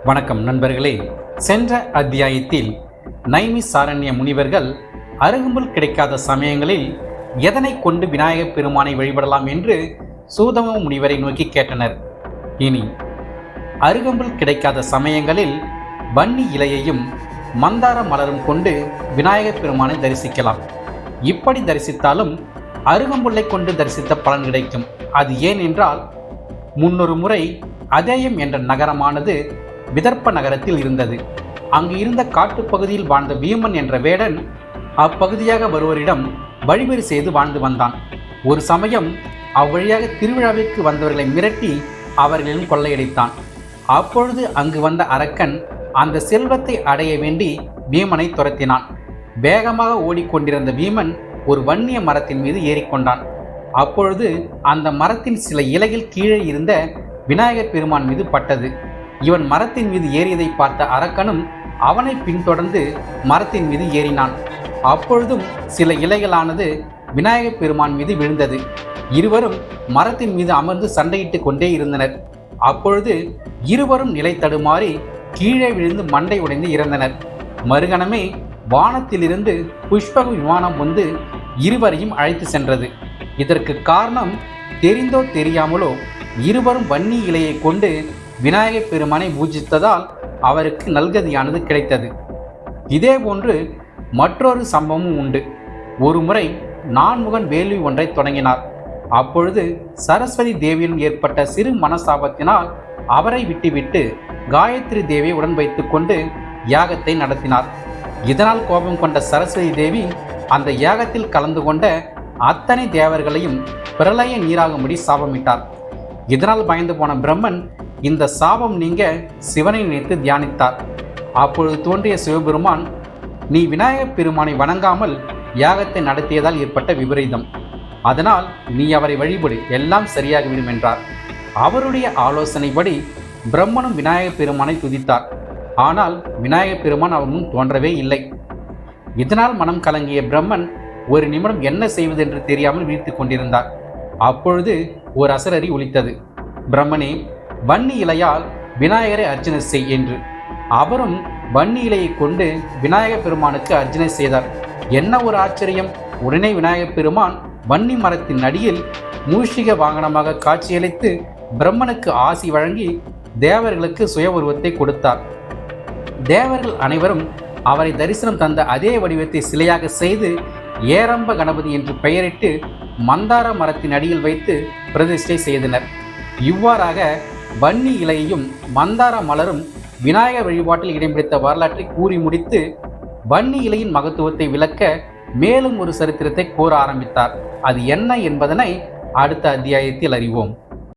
வணக்கம் நண்பர்களே. சென்ற அத்தியாயத்தில் நைமிசாரண்ய முனிவர்கள் அருகம்புல் கிடைக்காத சமயங்களில் எதனை கொண்டு விநாயகப் பெருமானை வழிபடலாம் என்று சூதம முனிவரை நோக்கி கேட்டனர். இனி அருகம்புல் கிடைக்காத சமயங்களில் வன்னி இலையையும் மந்தார மலரும் கொண்டு விநாயகப் பெருமானை தரிசிக்கலாம். இப்படி தரிசித்தாலும் அருகம்புல்லை கொண்டு தரிசித்த பலன் கிடைக்கும். அது ஏன் என்றால், முன்னொரு முறை அதேயம் என்ற நகரமானது விதர்ப்ப நகரத்தில் இருந்தது. அங்கு இருந்த காட்டுப்பகுதியில் வாழ்ந்த வீமன் என்ற வேடன் அப்பகுதியாக வருவோரிடம் வழிபறி செய்து வாழ்ந்து வந்தான். ஒரு சமயம் அவ்வழியாக திருவிழாவிற்கு வந்தவர்களை மிரட்டி அவர்களிடம் கொள்ளையடித்தான். அப்பொழுது அங்கு வந்த அரக்கன் அந்த செல்வத்தை அடைய வேண்டி வீமனை துரத்தினான். வேகமாக ஓடிக்கொண்டிருந்த வீமன் ஒரு வன்னிய மரத்தின் மீது ஏறிக்கொண்டான். அப்பொழுது அந்த மரத்தின் சில இலைகள் கீழே இருந்த விநாயகர் பெருமான் மீது பட்டது. இவன் மரத்தின் மீது ஏறியதை பார்த்த அரக்கனும் அவனை பின்தொடர்ந்து மரத்தின் மீது ஏறினான். அப்பொழுதும் சில இலைகளானது விநாயகர் பெருமான் மீது விழுந்தது. இருவரும் மரத்தின் மீது அமர்ந்து சண்டையிட்டு கொண்டே இருந்தனர். அப்பொழுது இருவரும் நிலை தடுமாறி கீழே விழுந்து மண்டை உடைந்து இறந்தனர். மறுகணமே வானத்திலிருந்து புஷ்பக விமானம் வந்து இருவரையும் அழைத்து சென்றது. இதற்கு காரணம் தெரிந்தோ தெரியாமலோ இருவரும் வன்னி இலையை கொண்டு விநாயகப் பெருமானை பூஜித்ததால் அவருக்கு நல்கதியானது கிடைத்தது. இதேபோன்று மற்றொரு சம்பவமும் உண்டு. ஒருமுறை நான்முகன் வேள்வி ஒன்றை தொடங்கினார். அப்பொழுது சரஸ்வதி தேவியிடம் ஏற்பட்ட சிறு மனசாபத்தினால் அவரை விட்டுவிட்டு காயத்ரி தேவியை உடன் வைத்து கொண்டு யாகத்தை நடத்தினார். இதனால் கோபம் கொண்ட சரஸ்வதி தேவி அந்த யாகத்தில் கலந்து கொண்ட அத்தனை தேவர்களையும் பிரளய நீராகும்படி சாபமிட்டார். இதனால் பயந்து போன பிரம்மன் இந்த சாபம் நீங்க சிவனை நினைத்து தியானித்தார். அப்பொழுது தோன்றிய சிவபெருமான், நீ விநாயகப் பெருமானை வணங்காமல் யாகத்தை நடத்தியதால் ஏற்பட்ட விபரீதம், அதனால் நீ அவரை வழிபடு, எல்லாம் சரியாகிவிடும் என்றார். அவருடைய ஆலோசனைப்படி பிரம்மனும் விநாயகப் பெருமானை துதித்தார். ஆனால் விநாயகப் பெருமான் அவர் முன் தோன்றவே இல்லை. இதனால் மனம் கலங்கிய பிரம்மன் ஒரு நிமிடம் என்ன செய்வதென்று தெரியாமல் விழித்துக் கொண்டிருந்தார். அப்பொழுது ஒரு அசரறி ஒலித்தது, பிரம்மனே, வன்னி இலையால் விநாயகரை அர்ச்சனை செய் என்று. அவரும் வன்னி இலையை கொண்டு விநாயகப் பெருமானுக்கு அர்ச்சனை செய்தார். என்ன ஒரு ஆச்சரியம்! உடனே விநாயகப் பெருமான் வன்னி மரத்தின் அடியில் மூஷிக வாகனமாக காட்சியளித்து பிரம்மனுக்கு ஆசி வழங்கி தேவர்களுக்கு சுய உருவத்தை கொடுத்தார். தேவர்கள் அனைவரும் அவரை தரிசனம் தந்த அதே வடிவத்தை சிலையாக செய்து ஏரம்ப கணபதி என்று பெயரிட்டு மந்தார மரத்தின் அடியில் வைத்து பிரதிஷ்டை செய்தனர். இவ்வாறாக வன்னி இலையையும் மந்தார மலரும் விநாயகர் வழிபாட்டில் இடம்பிடித்த வரலாற்றை கூறி முடித்து வன்னி இலையின் மகத்துவத்தை விளக்க மேலும் ஒரு சரித்திரத்தை கூற ஆரம்பித்தார். அது என்ன என்பதனை அடுத்த அத்தியாயத்தில் அறிவோம்.